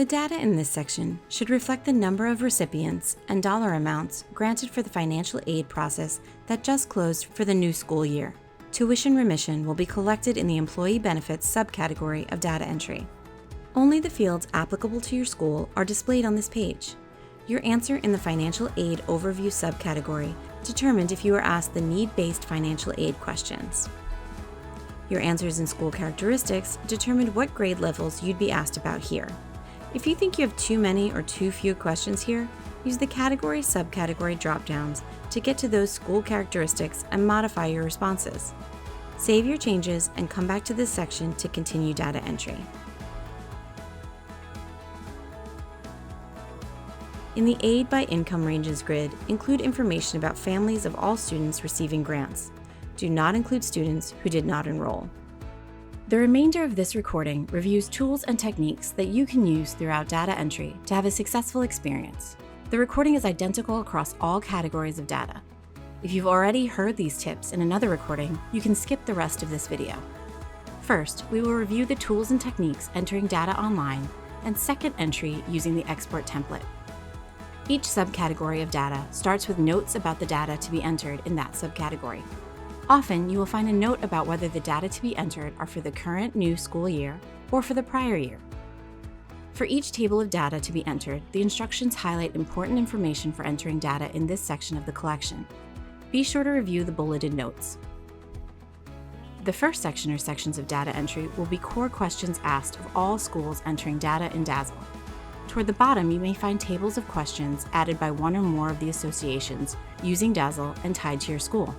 The data in this section should reflect the number of recipients and dollar amounts granted for the financial aid process that just closed for the new school year. Tuition remission will be collected in the Employee Benefits subcategory of data entry. Only the fields applicable to your school are displayed on this page. Your answer in the Financial Aid Overview subcategory determined if you were asked the need-based financial aid questions. Your answers in School Characteristics determined what grade levels you'd be asked about here. If you think you have too many or too few questions here, use the Category Subcategory drop-downs to get to those school characteristics and modify your responses. Save your changes and come back to this section to continue data entry. In the Aid by Income Ranges grid, include information about families of all students receiving grants. Do not include students who did not enroll. The remainder of this recording reviews tools and techniques that you can use throughout data entry to have a successful experience. The recording is identical across all categories of data. If you've already heard these tips in another recording, you can skip the rest of this video. First, we will review the tools and techniques entering data online, and second entry using the export template. Each subcategory of data starts with notes about the data to be entered in that subcategory. Often, you will find a note about whether the data to be entered are for the current new school year or for the prior year. For each table of data to be entered, the instructions highlight important information for entering data in this section of the collection. Be sure to review the bulleted notes. The first section or sections of data entry will be core questions asked of all schools entering data in DASL. Toward the bottom, you may find tables of questions added by one or more of the associations using DASL and tied to your school.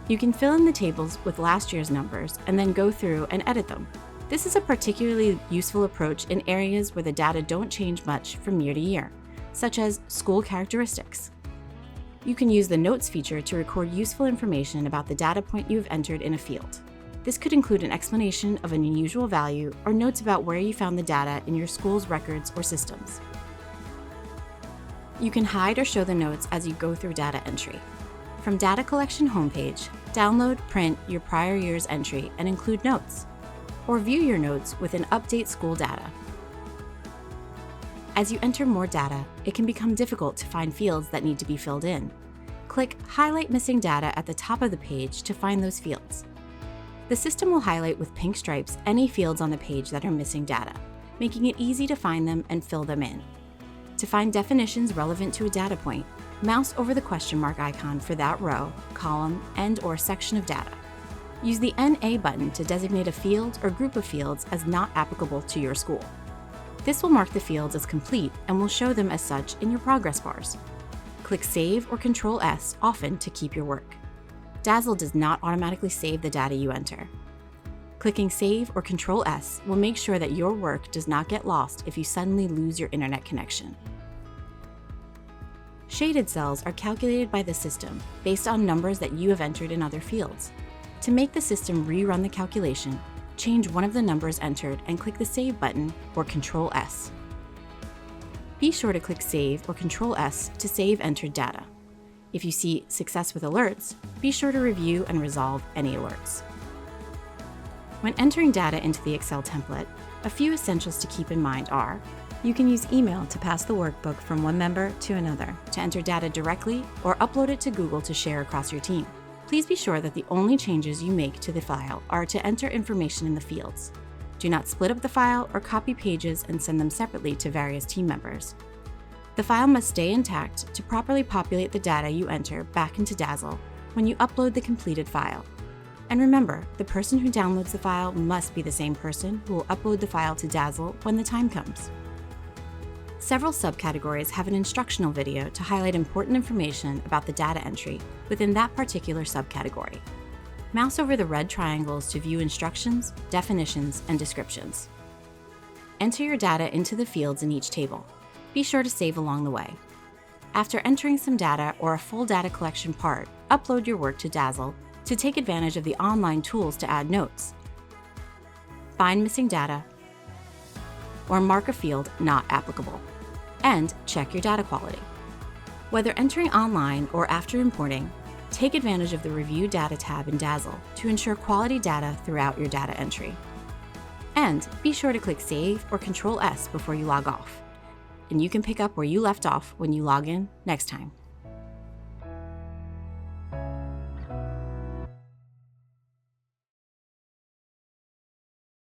You can fill in the tables with last year's numbers and then go through and edit them. This is a particularly useful approach in areas where the data don't change much from year to year, such as school characteristics. You can use the Notes feature to record useful information about the data point you have entered in a field. This could include an explanation of an unusual value or notes about where you found the data in your school's records or systems. You can hide or show the notes as you go through data entry. From Data Collection homepage, download, print your prior year's entry and include notes, or view your notes within Update School Data. As you enter more data, it can become difficult to find fields that need to be filled in. Click Highlight Missing Data at the top of the page to find those fields. The system will highlight with pink stripes any fields on the page that are missing data, making it easy to find them and fill them in. To find definitions relevant to a data point, mouse over the question mark icon for that row, column, and/or section of data. Use the NA button to designate a field or group of fields as not applicable to your school. This will mark the fields as complete and will show them as such in your progress bars. Click Save or Control-S often to keep your work. DASL does not automatically save the data you enter. Clicking Save or Control-S will make sure that your work does not get lost if you suddenly lose your internet connection. Shaded cells are calculated by the system based on numbers that you have entered in other fields. To make the system rerun the calculation, change one of the numbers entered and click the Save button or Control-S. Be sure to click Save or Control-S to save entered data. If you see Success with Alerts, be sure to review and resolve any alerts. When entering data into the Excel template, a few essentials to keep in mind are: you can use email to pass the workbook from one member to another, to enter data directly, or upload it to Google to share across your team. Please be sure that the only changes you make to the file are to enter information in the fields. Do not split up the file or copy pages and send them separately to various team members. The file must stay intact to properly populate the data you enter back into DASL when you upload the completed file. And remember, the person who downloads the file must be the same person who will upload the file to DASL when the time comes. Several subcategories have an instructional video to highlight important information about the data entry within that particular subcategory. Mouse over the red triangles to view instructions, definitions, and descriptions. Enter your data into the fields in each table. Be sure to save along the way. After entering some data or a full data collection part, upload your work to DASL to take advantage of the online tools to add notes, find missing data, or mark a field not applicable, and check your data quality. Whether entering online or after importing, take advantage of the Review Data tab in DASL to ensure quality data throughout your data entry. And be sure to click Save or Control-S before you log off. and you can pick up where you left off when you log in next time.